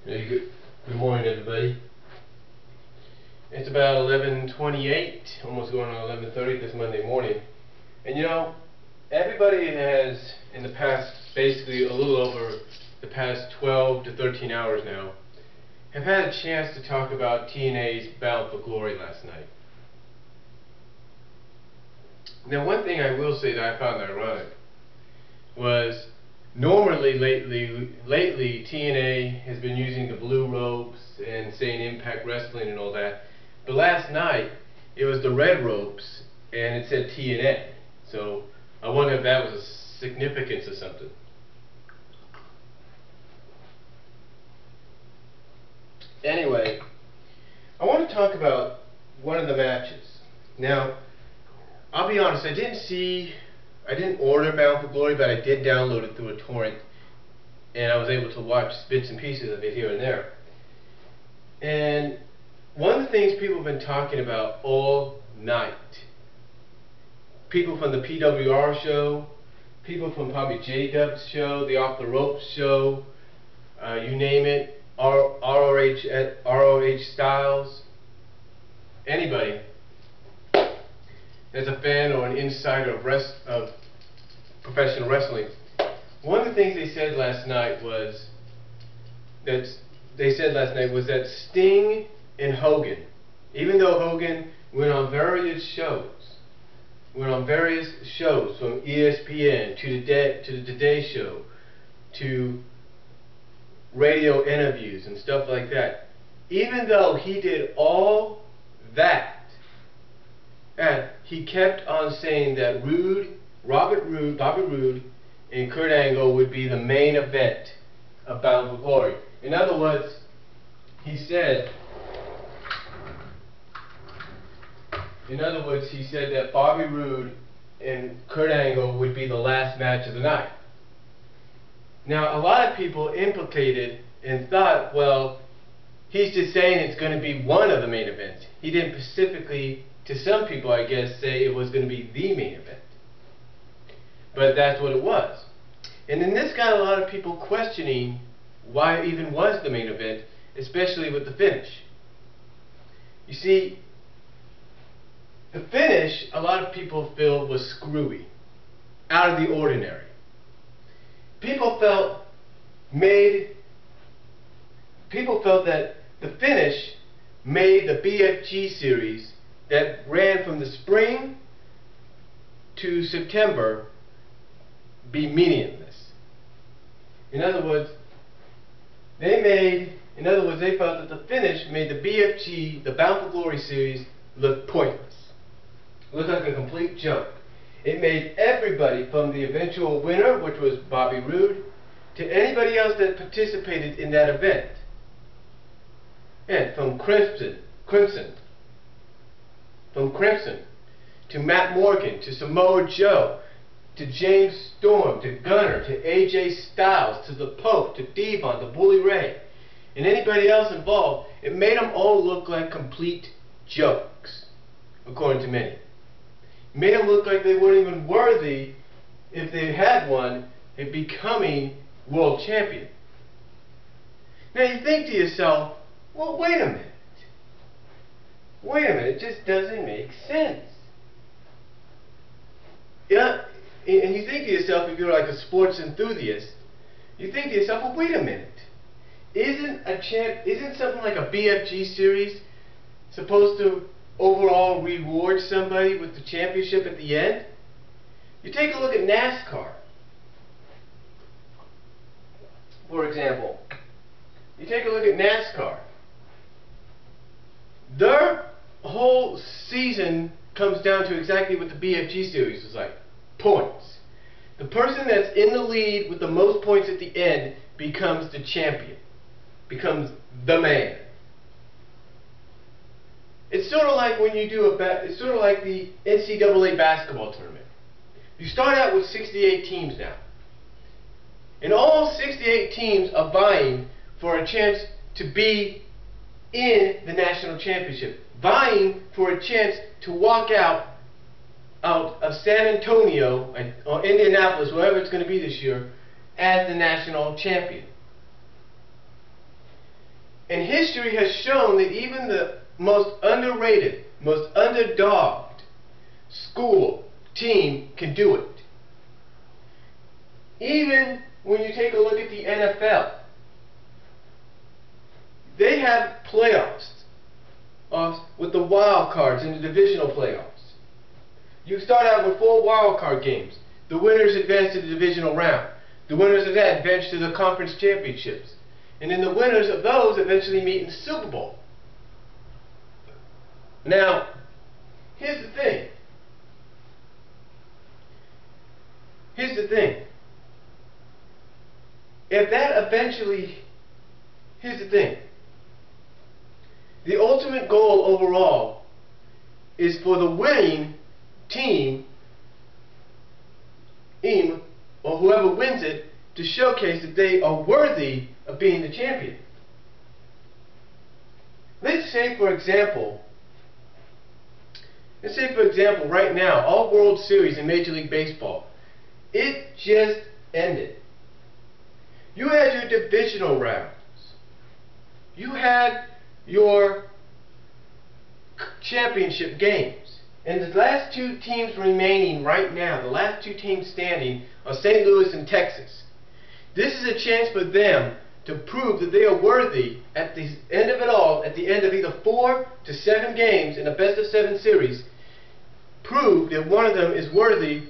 Hey, good morning, everybody. It's about 11:28, almost going on 11:30 this Monday morning. And you know, everybody has, in the past, basically a little over the past 12 to 13 hours now, have had a chance to talk about TNA's Bound for Glory last night. Now, one thing I will say that I found ironic was normally lately TNA has been using the blue ropes and saying Impact Wrestling and all that, but last night it was the red ropes and it said TNA. So I wonder if that was a significance of something. Anyway, I want to talk about one of the matches. Now, I'll be honest, I didn't order Bound for Glory, but I did download it through a torrent, and I was able to watch bits and pieces of it here and there. And one of the things people have been talking about all night, people from the PWR show, people from probably J-Dub's show, the Off the Ropes show, you name it, ROH Styles, anybody as a fan or an insider of professional wrestling, one of the things they said last night was that Sting and Hogan, even though Hogan went on various shows from ESPN to the Today Show to radio interviews and stuff like that, even though he did all that, and he kept on saying that Bobby Roode, and Kurt Angle would be the main event of Bound for Glory. In other words, he said that Bobby Roode and Kurt Angle would be the last match of the night. Now, a lot of people implicated and thought, well, he's just saying it's going to be one of the main events. He didn't specifically, to some people, I guess, say it was going to be the main event. But that's what it was. And then this got a lot of people questioning why it even was the main event, especially with the finish. You see, the finish, a lot of people feel, was screwy, out of the ordinary. People felt that the finish made the BFG series that ran from the spring to September be meaningless. In other words, they felt that the finish made the BFG, the Bound for Glory series, look pointless. Look like a complete joke. It made everybody, from the eventual winner, which was Bobby Roode, to anybody else that participated in that event. And from Crimson, to Matt Morgan, to Samoa Joe, to James Storm, to Gunner, to AJ Styles, to the Pope, to Devon, to Bully Ray, and anybody else involved, it made them all look like complete jokes, according to many. It made them look like they weren't even worthy, if they had one, of becoming world champion. Now you think to yourself, well, wait a minute, it just doesn't make sense. Yeah, and you think to yourself, if you're like a sports enthusiast, you think to yourself, well, wait a minute, isn't something like a BFG series supposed to overall reward somebody with the championship at the end? You take a look at NASCAR, for example. You take a look at NASCAR. Their whole season comes down to exactly what the BFG series is like. Points. The person that's in the lead with the most points at the end becomes the champion. Becomes the man. It's sort of like when you do it's sort of like the NCAA basketball tournament. You start out with 68 teams now. And all 68 teams are vying for a chance to be in the national championship. Vying for a chance to walk out of San Antonio or Indianapolis, wherever it's going to be this year, as the national champion. And history has shown that even the most underrated, most underdogged school, team can do it. Even when you take a look at the NFL, they have playoffs with the wild cards in the divisional playoffs. You start out with 4 wild card games. The winners advance to the divisional round. The winners of that advance to the conference championships. And then the winners of those eventually meet in the Super Bowl. Now, here's the thing. Here's the thing. If that eventually, here's the thing. The ultimate goal overall is for the winning team, or whoever wins it, to showcase that they are worthy of being the champion. Let's say for example, right now, all World Series in Major League Baseball, it just ended. You had your divisional rounds. You had your championship games. And the last 2 teams remaining right now, the last 2 teams standing, are St. Louis and Texas. This is a chance for them to prove that they are worthy at the end of it all, at the end of either 4 to 7 games in a best-of-7 series, prove that one of them is worthy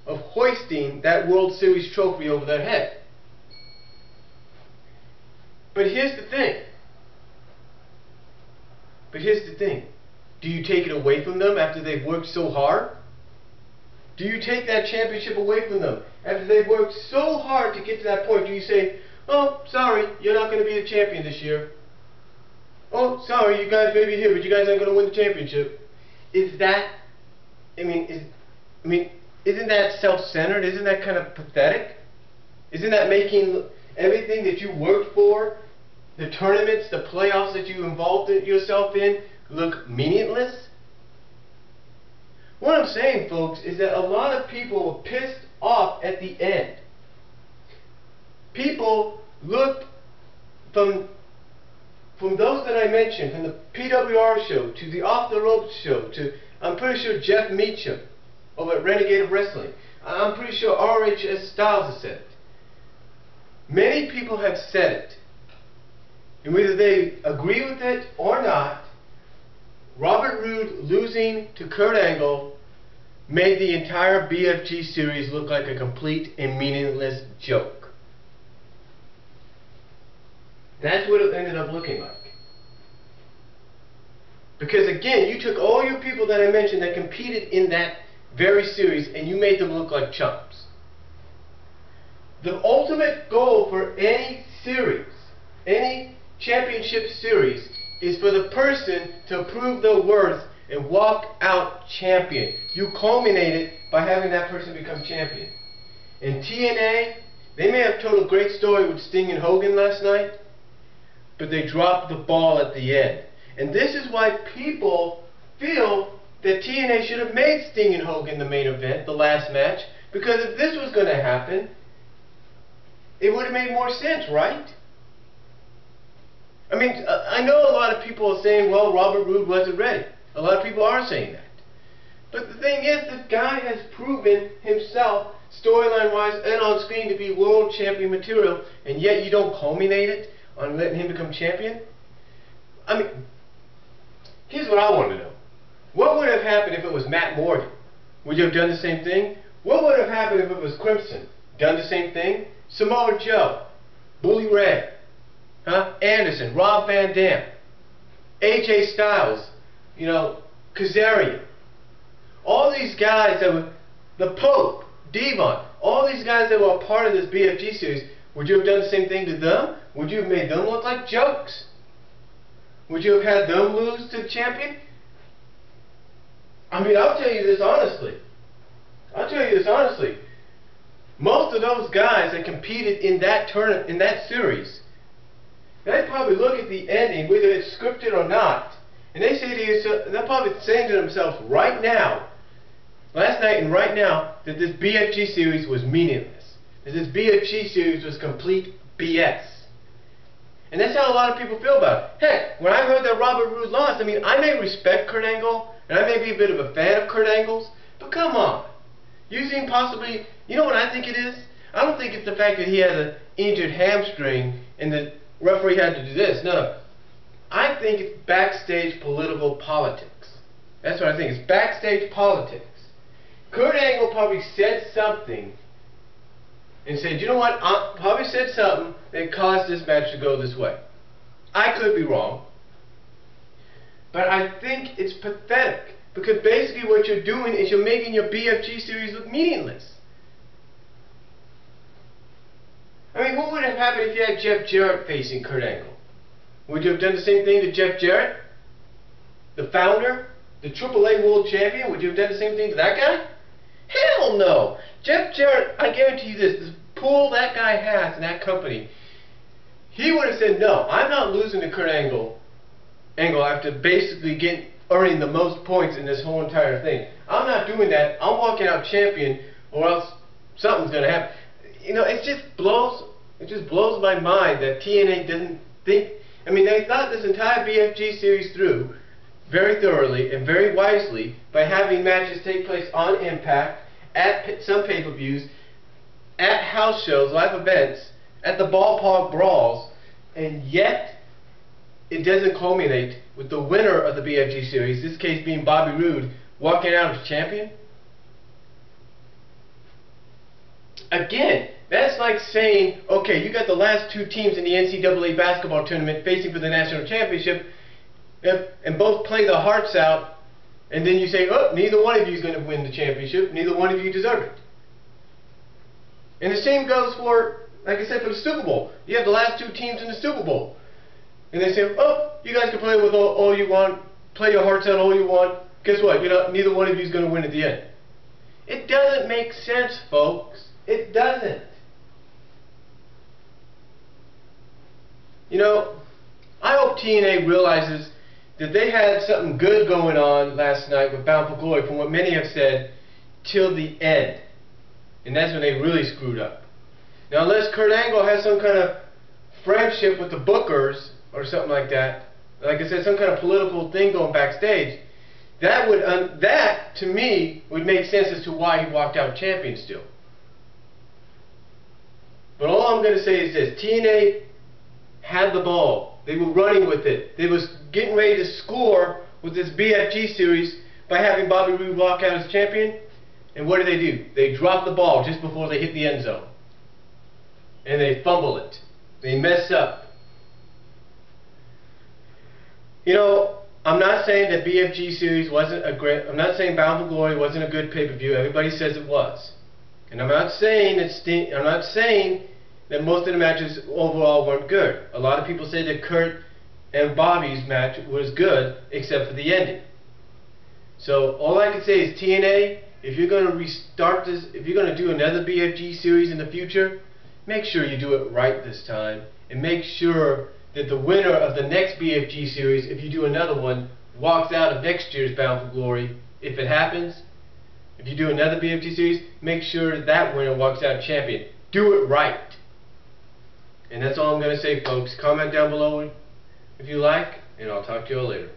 of hoisting that World Series trophy over their head. But here's the thing. Do you take it away from them after they've worked so hard? Do you take that championship away from them after they've worked so hard to get to that point? Do you say, oh, sorry, you're not going to be the champion this year. Oh, sorry, you guys may be here, but you guys aren't going to win the championship. Is that, isn't that self-centered? Isn't that kind of pathetic? Isn't that making everything that you worked for, the tournaments, the playoffs that you involved yourself in, look meaningless? What I'm saying, folks, is that a lot of people were pissed off at the end. People looked from those that I mentioned, from the PWR show to the Off the Ropes show to, I'm pretty sure, Jeff Meacham over at Renegade of Wrestling. I'm pretty sure RHS Styles has said it. Many people have said it. And whether they agree with it or not, Robert Roode losing to Kurt Angle made the entire BFG series look like a complete and meaningless joke. That's what it ended up looking like. Because again, you took all your people that I mentioned that competed in that very series and you made them look like chumps. The ultimate goal for any series, any championship series, is for the person to prove their worth and walk out champion. You culminate it by having that person become champion. In TNA, they may have told a great story with Sting and Hogan last night, but they dropped the ball at the end. And this is why people feel that TNA should have made Sting and Hogan the main event, the last match, because if this was going to happen, it would have made more sense, right? I mean, I know a lot of people are saying, well, Robert Roode wasn't ready. A lot of people are saying that. But the thing is, this guy has proven himself, storyline-wise and on screen, to be world champion material, and yet you don't culminate it on letting him become champion? I mean, here's what I want to know. What would have happened if it was Matt Morgan? Would you have done the same thing? What would have happened if it was Crimson? Done the same thing? Samoa Joe, Bully Ray, Anderson, Rob Van Dam, AJ Styles, Kazarian. All these guys that were, the Pope, Devon, all these guys that were a part of this BFG series, would you have done the same thing to them? Would you have made them look like jokes? Would you have had them lose to the champion? I mean, I'll tell you this honestly. Most of those guys that competed in that tournament, in that series, they probably look at the ending, whether it's scripted or not, and they say to yourself, they're probably saying to themselves right now, last night and right now, that this BFG series was meaningless. That this BFG series was complete BS. And that's how a lot of people feel about it. Heck, when I heard that Robert Roode lost, I mean, I may respect Kurt Angle, and I may be a bit of a fan of Kurt Angle's, but come on. Using possibly, you know what I think it is? I don't think it's the fact that he has an injured hamstring and the referee had to do this. No. I think it's backstage political politics. That's what I think. It's backstage politics. Kurt Angle probably said something and said, you know what, probably said something that caused this match to go this way. I could be wrong. But I think it's pathetic. Because basically what you're doing is you're making your BFG series look meaningless. I mean, what would have happened if you had Jeff Jarrett facing Kurt Angle? Would you have done the same thing to Jeff Jarrett? The founder? The AAA World Champion? Would you have done the same thing to that guy? Hell no! Jeff Jarrett, I guarantee you this pull that guy has in that company, he would have said, no, I'm not losing to Kurt Angle after basically earning the most points in this whole entire thing. I'm not doing that. I'm walking out champion, or else something's going to happen. You know, it just blows my mind that TNA doesn't think. I mean, they thought this entire BFG series through very thoroughly and very wisely by having matches take place on Impact, at some pay-per-views, at house shows, live events, at the ballpark brawls, and yet it doesn't culminate with the winner of the BFG series, this case being Bobby Roode, walking out as champion. Again, that's like saying, okay, you got the last two teams in the NCAA basketball tournament facing for the national championship, and both play their hearts out, and then you say, oh, neither one of you is going to win the championship, neither one of you deserve it. And the same goes for, like I said, for the Super Bowl. You have the last two teams in the Super Bowl. And they say, oh, you guys can play with all you want, play your hearts out all you want. Guess what? Neither one of you is going to win at the end. It doesn't make sense, folks. It doesn't. You know, I hope TNA realizes that they had something good going on last night with Bound for Glory, from what many have said, till the end. And that's when they really screwed up. Now, unless Kurt Angle has some kind of friendship with the bookers, or something like that, like I said, some kind of political thing going backstage, that to me would make sense as to why he walked out champion still. But all I'm going to say is this: TNA had the ball. They were running with it. They was getting ready to score with this BFG series by having Bobby Roode walk out as champion. And what do? They drop the ball just before they hit the end zone. And they fumble it. They mess up. You know, I'm not saying that BFG series wasn't a great, I'm not saying Bound for Glory wasn't a good pay-per-view. Everybody says it was. And I'm not saying that most of the matches overall weren't good. A lot of people say that Kurt and Bobby's match was good, except for the ending. So all I can say is, TNA, if you're going to restart this, if you're going to do another BFG series in the future, make sure you do it right this time, and make sure that the winner of the next BFG series, if you do another one, walks out of next year's Bound for Glory. If it happens, if you do another BFG series, make sure that winner walks out champion. Do it right. And that's all I'm going to say, folks. Comment down below if you like, and I'll talk to you all later.